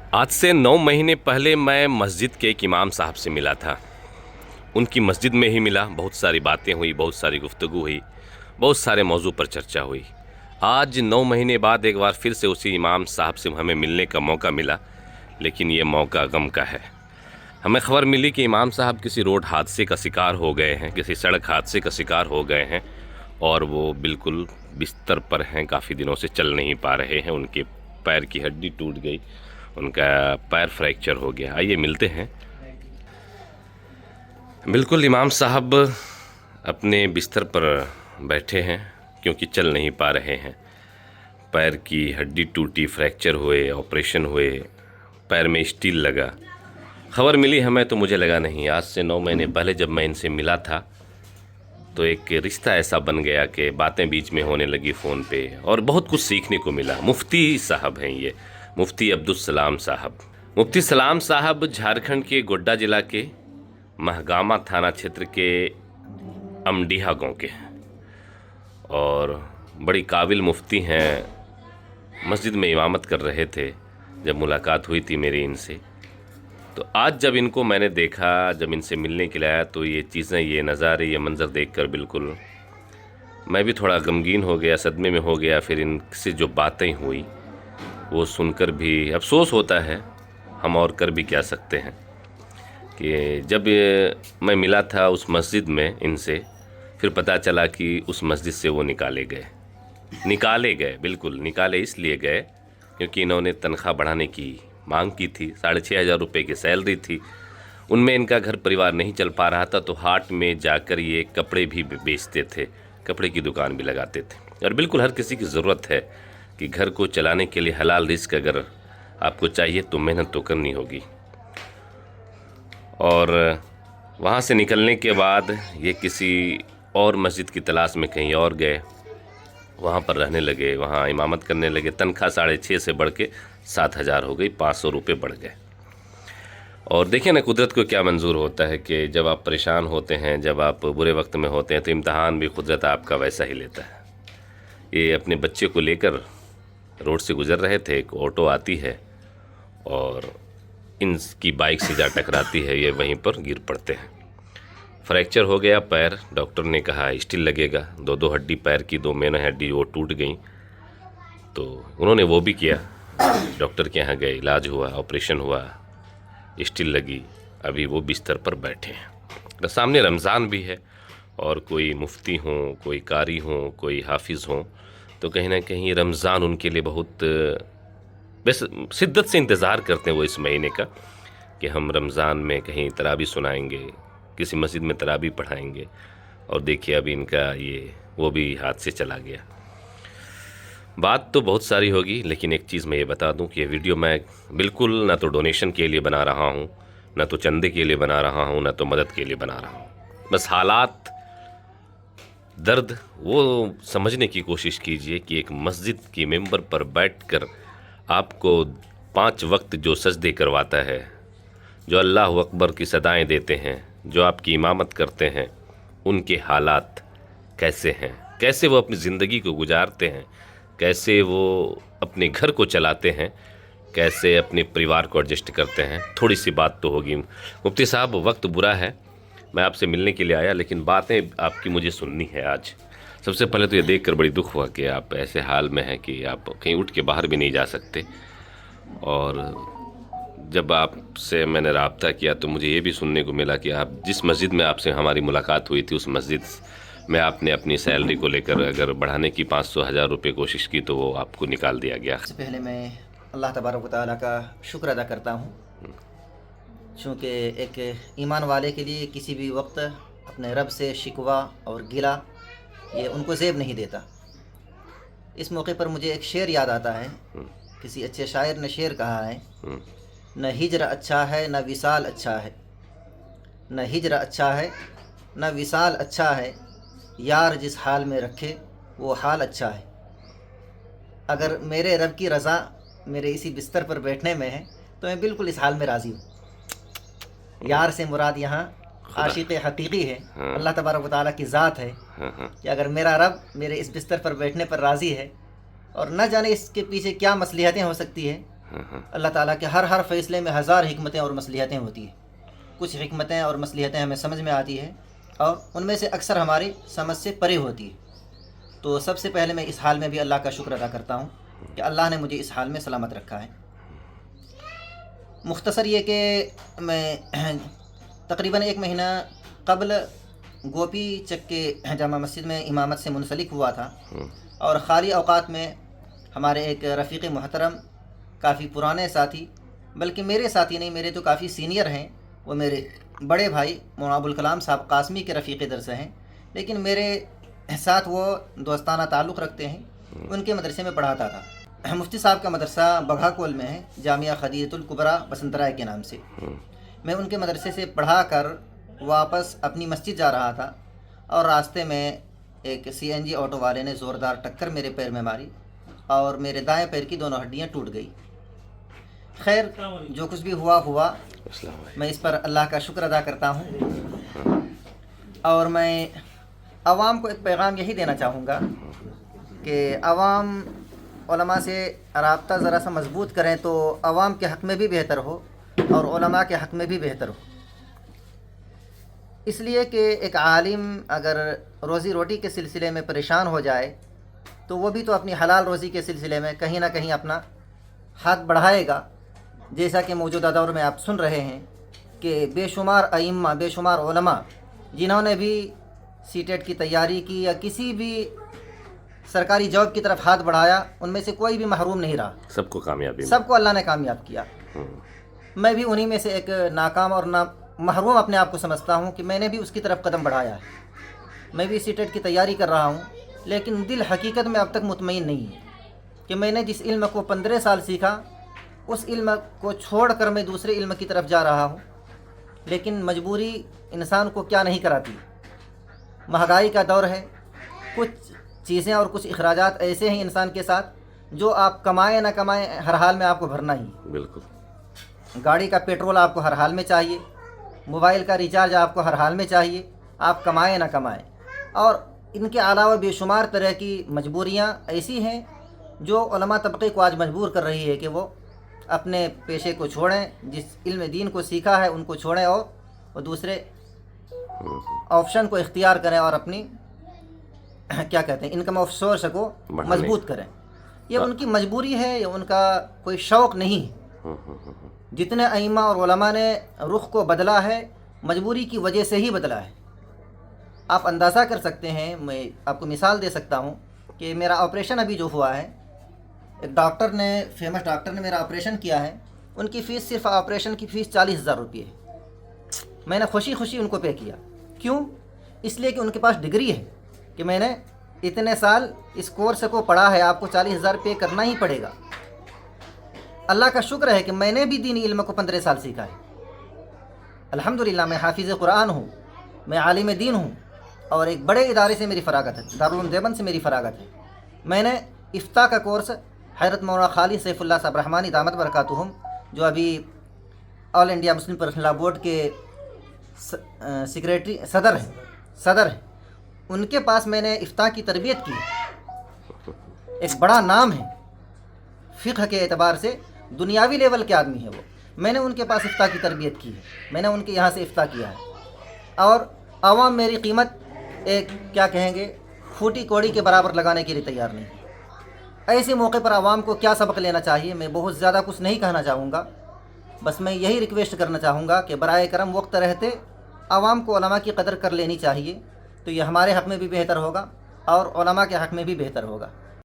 आज से 9 महीने पहले मैं मस्जिद के एक इमाम साहब से मिला था। उनकी मस्जिद में ही मिला, बहुत सारी बातें हुई, बहुत सारी गुफ्तगू हुई, बहुत सारे मौजू पर चर्चा हुई। आज 9 महीने बाद एक बार फिर से उसी इमाम साहब से हमें मिलने का मौका मिला, लेकिन ये मौका गम का है। हमें खबर मिली कि इमाम साहब किसी रोड हादसे का शिकार हो गए हैं, किसी सड़क हादसे का शिकार हो गए हैं और वो बिल्कुल बिस्तर पर हैं, काफ़ी दिनों से चल नहीं पा रहे हैं। उनके पैर की हड्डी टूट गई, उनका पैर फ्रैक्चर हो गया। आइए मिलते हैं। बिल्कुल इमाम साहब अपने बिस्तर पर बैठे हैं क्योंकि चल नहीं पा रहे हैं। पैर की हड्डी टूटी, फ्रैक्चर हुए, ऑपरेशन हुए, पैर में स्टील लगा। खबर मिली हमें तो मुझे लगा नहीं, आज से 9 महीने पहले जब मैं इनसे मिला था तो एक रिश्ता ऐसा बन गया कि बातें बीच में होने लगी फ़ोन पे और बहुत कुछ सीखने को मिला। मुफ्ती साहब हैं ये, मुफ्ती अब्दुल सलाम साहब। मुफ्ती सलाम साहब झारखंड के गोड्डा ज़िला के महगामा थाना क्षेत्र के अमडीहा गांव के हैं और बड़ी काबिल मुफ्ती हैं। मस्जिद में इमामत कर रहे थे जब मुलाकात हुई थी मेरी इनसे। तो आज जब इनको मैंने देखा, जब इनसे मिलने के लिए आया, तो ये चीज़ें, ये नज़ारे, ये मंज़र देखकर बिल्कुल मैं भी थोड़ा गमगीन हो गया, सदमे में हो गया। फिर इनसे जो बातें हुई वो सुनकर भी अफसोस होता है, हम और कर भी क्या सकते हैं। कि जब मैं मिला था उस मस्जिद में इनसे, फिर पता चला कि उस मस्जिद से वो निकाले गए, बिल्कुल निकाले इसलिए गए क्योंकि इन्होंने तनख्वाह बढ़ाने की मांग की थी। 6,500 रुपये की सैलरी थी, उनमें इनका घर परिवार नहीं चल पा रहा था। तो हाट में जाकर ये कपड़े भी बेचते थे, कपड़े की दुकान भी लगाते थे। और बिल्कुल हर किसी की ज़रूरत है कि घर को चलाने के लिए हलाल रिस्क अगर आपको चाहिए तो मेहनत तो करनी होगी। और वहाँ से निकलने के बाद ये किसी और मस्जिद की तलाश में कहीं और गए, वहाँ पर रहने लगे, वहाँ इमामत करने लगे। तनख्वाह 6,500 से बढ़ के 7,000 हो गई, 500 रुपये बढ़ गए। और देखिए ना, कुदरत को क्या मंजूर होता है कि जब आप परेशान होते हैं, जब आप बुरे वक्त में होते हैं, तो इम्तहान भी कुदरत आपका वैसा ही लेता है। ये अपने बच्चे को लेकर रोड से गुजर रहे थे, एक ऑटो आती है और इनकी बाइक से जा टकराती है, ये वहीं पर गिर पड़ते हैं। फ्रैक्चर हो गया पैर, डॉक्टर ने कहा स्टील लगेगा। 2 हड्डी पैर की, 2 मेन हड्डी वो टूट गई। तो उन्होंने वो भी किया, डॉक्टर के यहाँ गए, इलाज हुआ, ऑपरेशन हुआ, स्टील लगी। अभी वो बिस्तर पर बैठे हैं। तो सामने रमज़ान भी है और कोई मुफ्ती हों, कोई कारी हों, कोई हाफिज़ हों, तो कहीं ना कहीं रमज़ान उनके लिए बहुत बस शिद्दत से इंतज़ार करते हैं वो इस महीने का कि हम रमज़ान में कहीं तरावी सुनाएंगे, किसी मस्जिद में तरावी पढ़ाएंगे। और देखिए अभी इनका ये वो भी हाथ से चला गया। बात तो बहुत सारी होगी, लेकिन एक चीज़ मैं ये बता दूं कि ये वीडियो मैं बिल्कुल ना तो डोनेशन के लिए बना रहा हूं, ना तो चंदे के लिए बना रहा हूं, ना तो मदद के लिए बना रहा हूं। बस हालात, दर्द वो समझने की कोशिश कीजिए कि एक मस्जिद की मेंबर पर बैठकर आपको 5 वक्त जो सजदे करवाता है, जो अल्लाह अकबर की सदाएं देते हैं, जो आपकी इमामत करते हैं, उनके हालात कैसे हैं, कैसे वो अपनी ज़िंदगी को गुजारते हैं, कैसे वो अपने घर को चलाते हैं, कैसे अपने परिवार को एडजस्ट करते हैं। थोड़ी सी बात तो होगी। मुफ्ती साहब, वक्त बुरा है, मैं आपसे मिलने के लिए आया, लेकिन बातें आपकी मुझे सुननी है आज। सबसे पहले तो ये देखकर बड़ी दुख हुआ कि आप ऐसे हाल में हैं कि आप कहीं उठ के बाहर भी नहीं जा सकते। और जब आपसे मैंने राब्ता किया तो मुझे ये भी सुनने को मिला कि आप जिस मस्जिद में आपसे हमारी मुलाकात हुई थी, उस मस्जिद में आपने अपनी सैलरी को लेकर अगर बढ़ाने की 500,000 रुपये कोशिश की तो वो आपको निकाल दिया गया। सबसे पहले मैं अल्लाह तबारक व तआला का शुक्र अदा करता हूँ, चूँकि एक ईमान वाले के लिए किसी भी वक्त अपने रब से शिकवा और गिला ये उनको ज़ेब नहीं देता। इस मौके पर मुझे एक शेर याद आता है। किसी अच्छे शायर ने शेर कहा है, न हिजर अच्छा है न विसाल अच्छा है, न हिजर अच्छा है न विसाल अच्छा है, यार जिस हाल में रखे वो हाल अच्छा है। अगर मेरे रब की रज़ा मेरे इसी बिस्तर पर बैठने में है तो मैं बिल्कुल इस हाल में राज़ी हूँ। यार से मुराद यहाँ आशिक़ हकीकी है, अल्लाह तबारक व तआला की ज़ात है कि अगर मेरा रब मेरे इस बिस्तर पर बैठने पर राज़ी है और न जाने इसके पीछे क्या मसलिहतें हो सकती है, اللہ تعالیٰ کے ہر فیصلے میں ہزار حکمتیں اور مصلحتیں ہوتی ہیں. کچھ حکمتیں اور مصلحتیں ہمیں سمجھ میں آتی ہیں اور ان میں سے اکثر ہماری سمجھ سے پرے ہوتی ہے. تو سب سے پہلے میں اس حال میں بھی اللہ کا شکر ادا کرتا ہوں کہ اللہ نے مجھے اس حال میں سلامت رکھا ہے. مختصر یہ کہ میں تقریباً 1 مہینہ قبل گوپی چک کے جامع مسجد میں امامت سے منسلک ہوا تھا، اور خالی اوقات میں ہمارے ایک رفیق محترم، کافی پرانے ساتھی، بلکہ میرے ساتھی نہیں، میرے تو کافی سینئر ہیں، وہ میرے بڑے بھائی مولانا ابوالکلام صاحب قاسمی کے رفیق درس ہیں، لیکن میرے ساتھ وہ دوستانہ تعلق رکھتے ہیں. ان کے مدرسے میں پڑھاتا تھا. مفتی صاحب کا مدرسہ بگھا کول میں ہے، جامعہ خدیجۃ الکبریٰ بسنت رائے کے نام سے. میں ان کے مدرسے سے پڑھا کر واپس اپنی مسجد جا رہا تھا، اور راستے میں ایک CNG آٹو والے نے زوردار ٹکر میرے پیر میں ماری اور میرے دائیں پیر کی دونوں ہڈیاں ٹوٹ گئی. خیر، جو کچھ بھی ہوا میں اس پر اللہ کا شکر ادا کرتا ہوں. اور میں عوام کو ایک پیغام یہی دینا چاہوں گا کہ عوام علماء سے رابطہ ذرا سا مضبوط کریں تو عوام کے حق میں بھی بہتر ہو اور علماء کے حق میں بھی بہتر ہو. اس لیے کہ ایک عالم اگر روزی روٹی کے سلسلے میں پریشان ہو جائے تو وہ بھی تو اپنی حلال روزی کے سلسلے میں کہیں نہ کہیں اپنا ہاتھ بڑھائے گا. جیسا کہ موجودہ دور میں آپ سن رہے ہیں کہ بے شمار ائمہ، بے شمار علماء جنہوں نے بھی CTET کی تیاری کی یا کسی بھی سرکاری جاب کی طرف ہاتھ بڑھایا، ان میں سے کوئی بھی محروم نہیں رہا. سب کو کامیابی سب کو اللہ نے کامیاب کیا. میں بھی انہی میں سے ایک ناکام اور محروم اپنے آپ کو سمجھتا ہوں کہ میں نے بھی اس کی طرف قدم بڑھایا ہے. میں بھی CTET کی تیاری کر رہا ہوں، لیکن دل حقیقت میں اب تک مطمئن نہیں ہے کہ میں نے جس علم کو 15 سال سیکھا اس علم کو چھوڑ کر میں دوسرے علم کی طرف جا رہا ہوں. لیکن مجبوری انسان کو کیا نہیں کراتی. مہنگائی کا دور ہے، کچھ چیزیں اور کچھ اخراجات ایسے ہیں انسان کے ساتھ جو آپ کمائیں نہ کمائیں ہر حال میں آپ کو بھرنا ہی. بالکل. گاڑی کا پیٹرول آپ کو ہر حال میں چاہیے، موبائل کا ریچارج آپ کو ہر حال میں چاہیے، آپ کمائیں نہ کمائیں. اور ان کے علاوہ بے شمار طرح کی مجبوریاں ایسی ہیں جو علماء طبقے کو آج مجبور کر رہی ہے کہ وہ اپنے پیشے کو چھوڑیں، جس علم دین کو سیکھا ہے ان کو چھوڑیں اور وہ دوسرے آپشن کو اختیار کریں اور اپنی کیا کہتے ہیں انکم آف سورس کو مضبوط کریں. یہ ان کی مجبوری ہے، یہ ان کا کوئی شوق نہیں ہے. جتنے ائمہ اور علماء نے رخ کو بدلا ہے مجبوری کی وجہ سے ہی بدلا ہے. آپ اندازہ کر سکتے ہیں، میں آپ کو مثال دے سکتا ہوں کہ میرا آپریشن ابھی جو ہوا ہے، ایک ڈاکٹر نے، فیمس ڈاکٹر نے میرا آپریشن کیا ہے. ان کی فیس، صرف آپریشن کی فیس 40,000 روپے ہے. میں نے خوشی خوشی ان کو پے کیا. کیوں؟ اس لیے کہ ان کے پاس ڈگری ہے کہ میں نے اتنے سال اس کورس کو پڑھا ہے، آپ کو 40,000 پے کرنا ہی پڑے گا. اللہ کا شکر ہے کہ میں نے بھی دینی علم کو 15 سال سیکھا ہے. الحمدللہ میں حافظ قرآن ہوں، میں عالم دین ہوں، اور ایک بڑے ادارے سے میری فراغت ہے، دارالعلوم دیوبند سے میری فراغت ہے. میں نے افتاء کا کورس حضرت مولانا خالد سیف اللہ صاحب رحمانی دامت برکاتہم، جو ابھی آل انڈیا مسلم پرسنل لا بورڈ کے سیکریٹری صدر ہیں، ان کے پاس میں نے افتاء کی تربیت کی. ایک بڑا نام ہے فقہ کے اعتبار سے، دنیاوی لیول کے آدمی ہے وہ. میں نے ان کے پاس افتاء کی تربیت کی ہے، میں نے ان کے یہاں سے افتاء کیا ہے. اور عوام میری قیمت ایک کیا کہیں گے پھوٹی کوڑی کے برابر لگانے کے لیے تیار نہیں. ایسے موقع پر عوام کو کیا سبق لینا چاہیے، میں بہت زیادہ کچھ نہیں کہنا چاہوں گا. بس میں یہی ریکویسٹ کرنا چاہوں گا کہ برائے کرم وقت رہتے عوام کو علماء کی قدر کر لینی چاہیے. تو یہ ہمارے حق میں بھی بہتر ہوگا اور علماء کے حق میں بھی بہتر ہوگا.